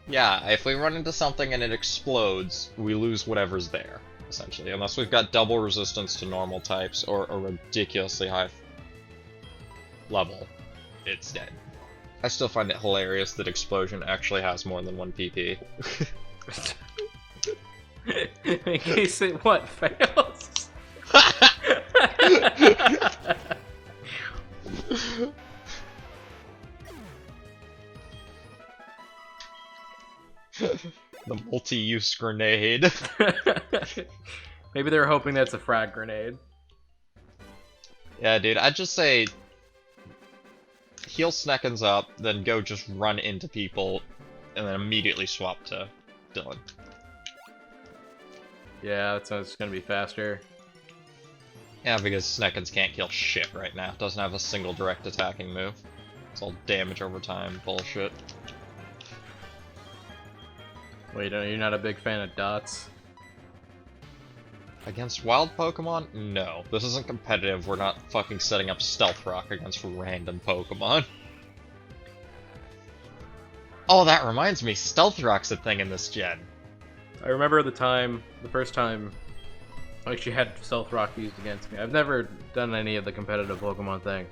Yeah, if we run into something and it explodes, we lose whatever's there, essentially. Unless we've got double resistance to normal types or a ridiculously high level, it's dead. I still find it hilarious that Explosion actually has more than one PP. In case it, what, fails? The multi-use grenade. Maybe they're hoping that's a frag grenade. Yeah, dude, I'd just say heal Sneckens up, then go just run into people, and then immediately swap to Dylan. Yeah, that sounds gonna be faster. Yeah, because Sneckens can't kill shit right now. Doesn't have a single direct attacking move. It's all damage over time bullshit. Wait, you're not a big fan of dots? Against wild Pokemon? No. This isn't competitive. We're not fucking setting up Stealth Rock against random Pokemon. Oh, that reminds me. Stealth Rock's a thing in this gen. I remember the first time I actually had Stealth Rock used against me. I've never done any of the competitive Pokemon thing.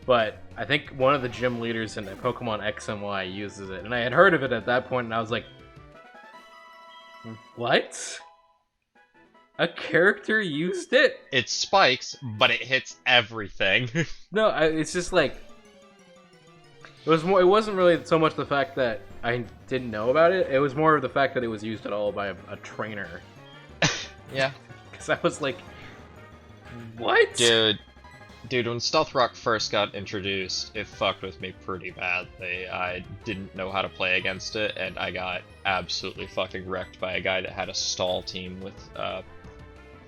But I think one of the gym leaders in Pokemon X and Y uses it. And I had heard of it at that point, and I was like, what? A character used it? It spikes, but it hits everything. No, it's just like it was more. It wasn't really so much the fact that I didn't know about it. It was more of the fact that it was used at all by a trainer. Yeah. Because I was like, what? Dude, when Stealth Rock first got introduced, it fucked with me pretty badly. I didn't know how to play against it, and I got absolutely fucking wrecked by a guy that had a stall team with,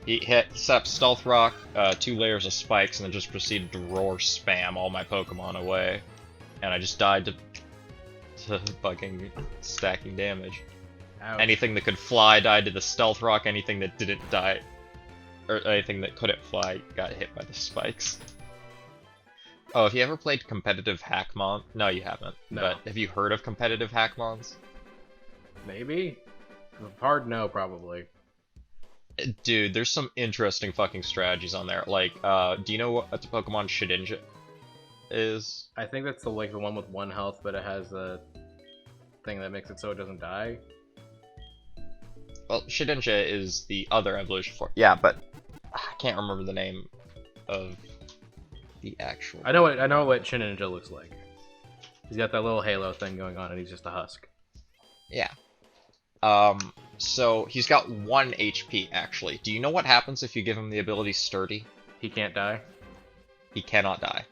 he set up Stealth Rock, 2 layers of spikes, and then just proceeded to roar spam all my Pokemon away. And I just died to fucking stacking damage. Ouch. Anything that could fly died to the Stealth Rock, anything that didn't die, or anything that couldn't fly got hit by the spikes. Oh, have you ever played competitive Hackmon? No, you haven't. No. But have you heard of competitive Hackmons? Maybe? Hard no, probably. Dude, there's some interesting fucking strategies on there. Like, do you know what the Pokemon Shedinja is? I think that's the one with 1 health, but it has a thing that makes it so it doesn't die. Well, Shedinja is the other evolution form. Yeah, but I can't remember the name of the actual. I know what Shedinja looks like. He's got that little halo thing going on, and he's just a husk. Yeah. So he's got 1 HP actually. Do you know what happens if you give him the ability Sturdy? He can't die? He cannot die.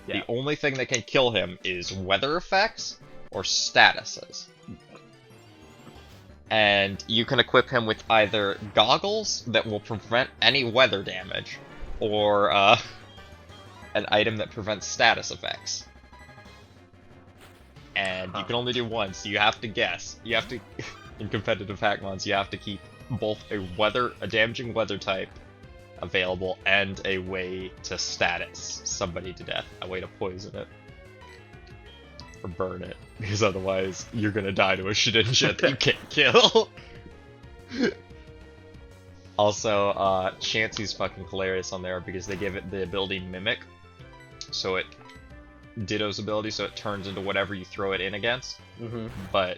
Yeah. The only thing that can kill him is weather effects or statuses. And you can equip him with either goggles that will prevent any weather damage, or an item that prevents status effects. And you can only do one, so you have to guess. You have to, in competitive Hackmons, you have to keep both a damaging weather type available and a way to status somebody to death, a way to poison it. Or burn it, because otherwise you're gonna die to a Shedinja that you can't kill. Also, Chansey's fucking hilarious on there because they give it the ability Mimic, so it Ditto's ability, so it turns into whatever you throw it in against. Mm-hmm. But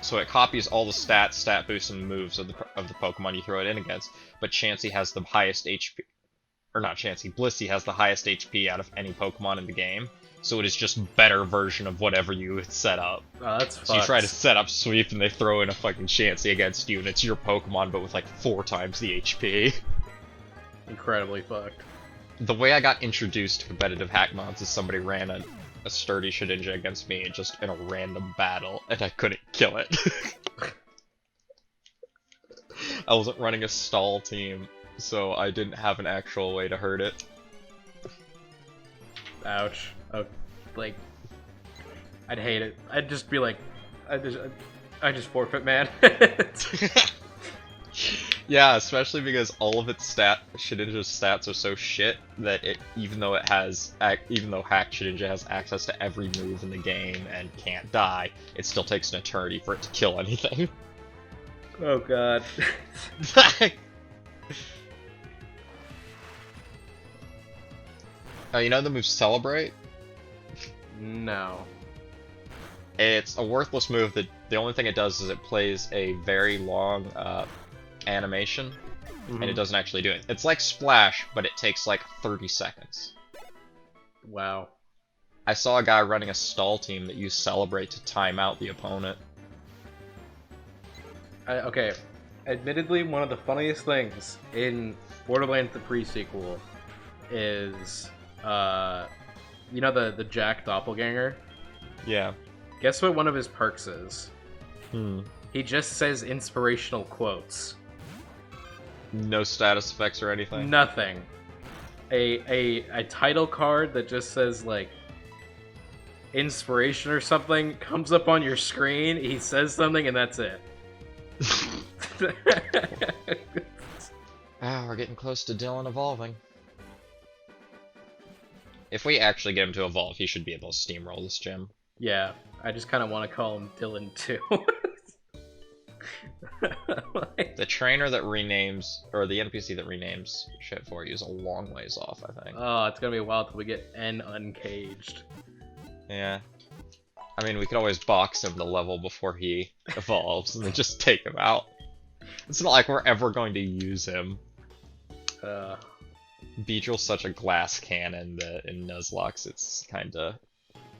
so it copies all the stats, stat boosts, and moves of the Pokemon you throw it in against. But Chansey has the highest HP, or not Chansey, Blissey has the highest HP out of any Pokemon in the game. So it is just better version of whatever you had set up. Oh, that's So you try to set up Sweep and they throw in a fucking Chansey against you and it's your Pokemon but with like 4 times the HP. incredibly fucked. The way I got introduced to competitive Hackmons is somebody ran a sturdy Shedinja against me just in a random battle and I couldn't kill it. I wasn't running a stall team, so I didn't have an actual way to hurt it. Ouch. Oh, like, I'd hate it. I'd just be like, I just forfeit, man. Yeah, especially because all of its Shedinja's stats are so shit that even though Hack Shedinja has access to every move in the game and can't die, it still takes an eternity for it to kill anything. Oh god. You know the move Celebrate? No. It's a worthless move that the only thing it does is it plays a very long animation, and it doesn't actually do it. It's like Splash, but it takes like 30 seconds. Wow. I saw a guy running a stall team that used Celebrate to time out the opponent. Okay, admittedly, one of the funniest things in Borderlands the pre-sequel is, you know the Jack Doppelganger? Yeah. Guess what one of his perks is? Hmm. He just says inspirational quotes. No status effects or anything? Nothing. A title card that just says, like, inspiration or something comes up on your screen, he says something, and that's it. We're getting close to Dylan evolving. If we actually get him to evolve, he should be able to steamroll this gym. Yeah, I just kind of want to call him Dylan too. The trainer that renames, or the NPC that renames shit for you is a long ways off, I think. Oh, it's gonna be a while till we get N uncaged. Yeah. I mean, we could always box him the level before he evolves and then just take him out. It's not like we're ever going to use him. Beedrill's such a glass cannon that in Nuzlocke it's kinda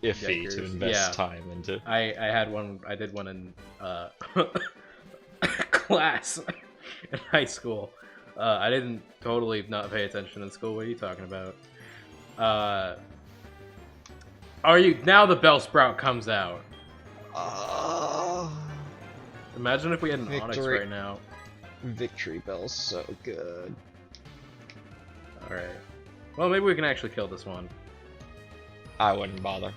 iffy to invest time into. I did one in class in high school. I didn't totally not pay attention in school. What are you talking about? Are you now? The Bellsprout comes out. Imagine if we had an Onyx right now. Victory Bell's so good. All right. Well, maybe we can actually kill this one. I wouldn't bother.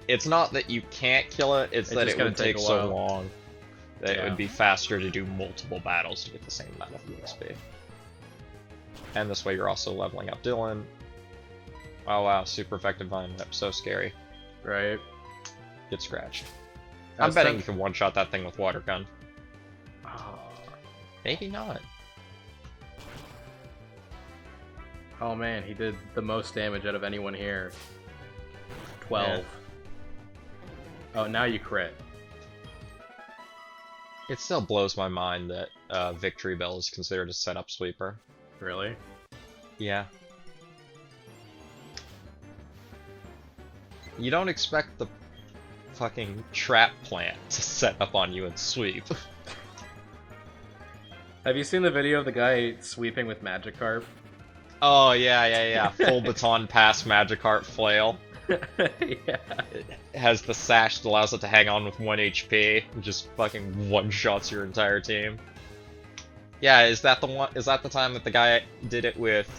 It's not that you can't kill it, it's that it would take so long that it would be faster to do multiple battles to get the same amount of EXP. And this way you're also leveling up Dylan. Oh wow, super effective vine whip, so scary. Right. Get scratched. I'm betting you can one-shot that thing with water gun. Maybe not. Oh man, he did the most damage out of anyone here. 12. Yeah. Oh, now you crit. It still blows my mind that Victory Bell is considered a setup sweeper. Really? Yeah. You don't expect the fucking trap plant to set up on you and sweep. Have you seen the video of the guy sweeping with Magikarp? Oh, yeah. Full baton pass Magikarp flail. Yeah. It has the sash that allows it to hang on with 1 HP, and just fucking one-shots your entire team. Yeah, is that the time that the guy did it with,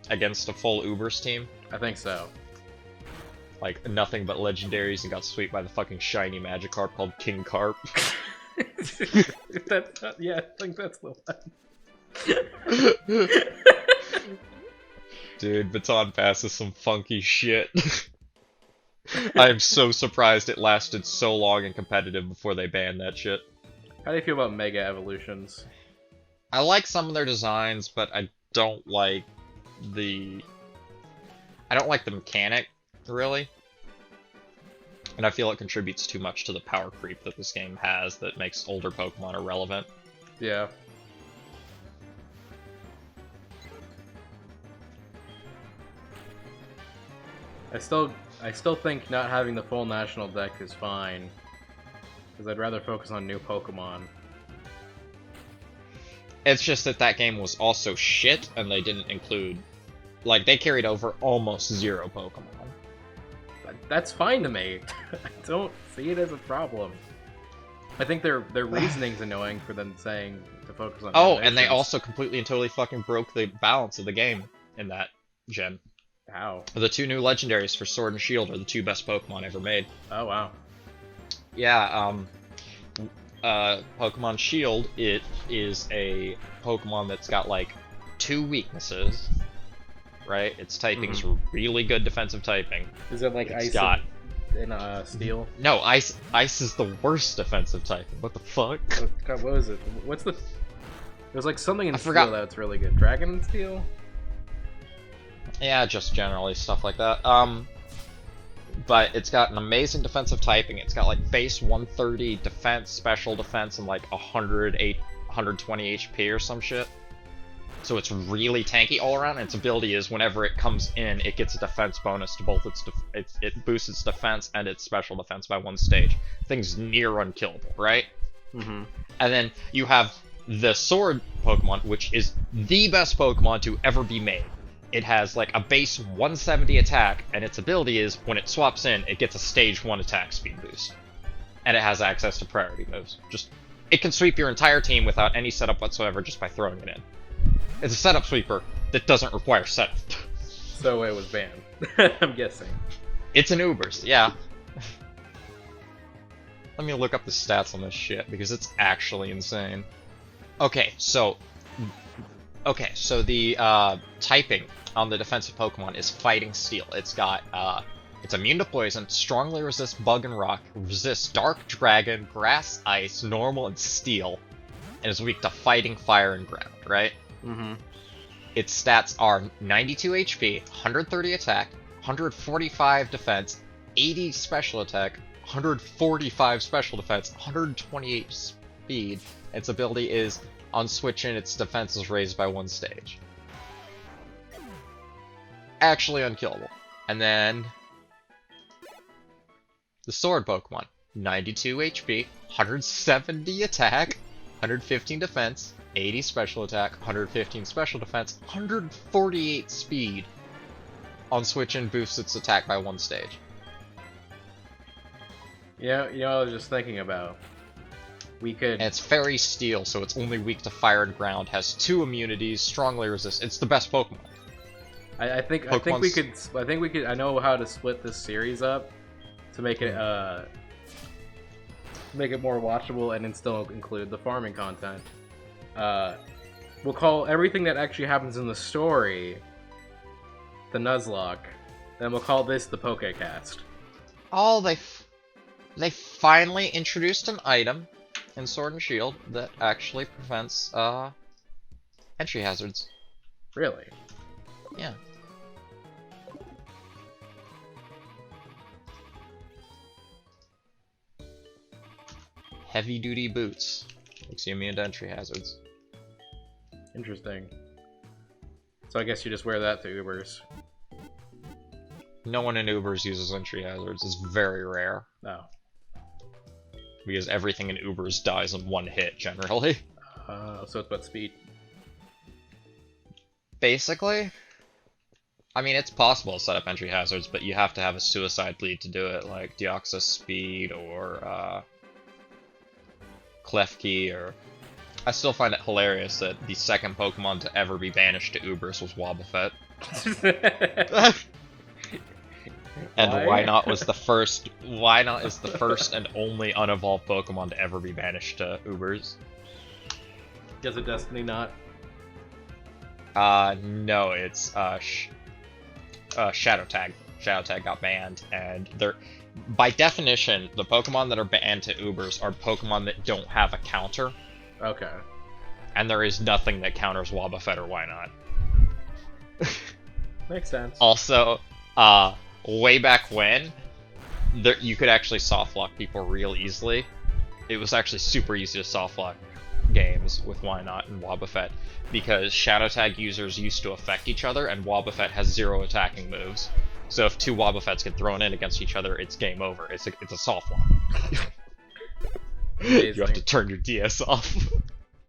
against a full Ubers team? I think so. Like, nothing but legendaries and got swept by the fucking shiny Magikarp called King Carp. Yeah, I think that's the one. Dude, Baton Pass is some funky shit. I am so surprised it lasted so long in competitive before they banned that shit. How do you feel about Mega Evolutions? I like some of their designs, but I don't like the mechanic, really. And I feel it contributes too much to the power creep that this game has that makes older Pokemon irrelevant. Yeah. I still think not having the full national deck is fine, because I'd rather focus on new Pokemon. It's just that game was also shit, and they didn't include... Like, they carried over almost 0 Pokemon. That's fine to me. I don't see it as a problem. I think their reasoning's annoying for them saying to focus on... Oh, and they also completely and totally fucking broke the balance of the game in that gen. How? The 2 new legendaries for Sword and Shield are the 2 best Pokemon ever made. Oh, wow. Yeah, Pokemon Shield, it is a Pokemon that's got like 2 weaknesses, right? Its typing's really good defensive typing. Is it like It's ice got... and steel? No, ice is the worst defensive typing. What the fuck? What was it? What's the... There's like something in steel forgot. that's really good. Dragon and steel? Yeah, just generally stuff like that. But it's got an amazing defensive typing. It's got like base 130 defense, special defense, and like 120 HP or some shit. So it's really tanky all around. And its ability is whenever it comes in, it gets a defense bonus to both it boosts its defense and its special defense by 1 stage. Thing's near unkillable, right? Mm-hmm. And then you have the Sword Pokemon, which is the best Pokemon to ever be made. It has like a base 170 attack, and its ability is, when it swaps in, it gets a stage 1 attack speed boost. And it has access to priority moves. It can sweep your entire team without any setup whatsoever just by throwing it in. It's a setup sweeper that doesn't require setup. So it was banned, I'm guessing. It's an Ubers, yeah. Let me look up the stats on this shit, because it's actually insane. Okay, so the typing on the defensive Pokemon is Fighting Steel. It's got, it's immune to poison, strongly resists bug and rock, resists dark dragon, grass, ice, normal, and steel, and is weak to fighting, fire, and ground, right? Mm-hmm. Its stats are 92 HP, 130 attack, 145 defense, 80 special attack, 145 special defense, 128 speed. Its ability is, on switching, its defense is raised by 1 stage. Actually unkillable. And then the Sword Pokemon. 92 HP, 170 attack, 115 defense, 80 special attack, 115 special defense, 148 speed. On switching, boosts its attack by 1 stage. Yeah, you know, I was just thinking about. We could. And it's Fairy Steel, so it's only weak to fire and ground. Has 2 immunities, strongly resist. It's the best Pokemon. I think we could. I know how to split this series up to make it more watchable and then still include the farming content. We'll call everything that actually happens in the story the Nuzlocke. Then we'll call this the Pokecast. Oh, they finally introduced an item in Sword and Shield that actually prevents entry hazards. Really? Yeah. Heavy duty boots. Makes you immune to entry hazards. Interesting. So I guess you just wear that to Ubers. No one in Ubers uses entry hazards. It's very rare. No. Because everything in Ubers dies in 1 hit, generally. So it's about speed. Basically. I mean, it's possible to set up entry hazards, but you have to have a suicide lead to do it, like Deoxys Speed or Klefki, or... I still find it hilarious that the second Pokemon to ever be banished to Ubers was Wobbuffet. And Wynot was the first. Wynot is the first and only unevolved Pokemon to ever be banished to Ubers. Does a Destiny not? No, it's Shadow Tag. Shadow Tag got banned, and they're, by definition, the Pokemon that are banned to Ubers are Pokemon that don't have a counter. Okay. And there is nothing that counters Wobbuffet or Wynot. Makes sense. Also, way back when, you could actually softlock people real easily. It was actually super easy to softlock games with Wynot and Wobbuffet, because Shadow Tag users used to affect each other, and Wobbuffet has 0 attacking moves. So if 2 Wobbuffets get thrown in against each other, it's game over. It's a softlock. You have to turn your DS off.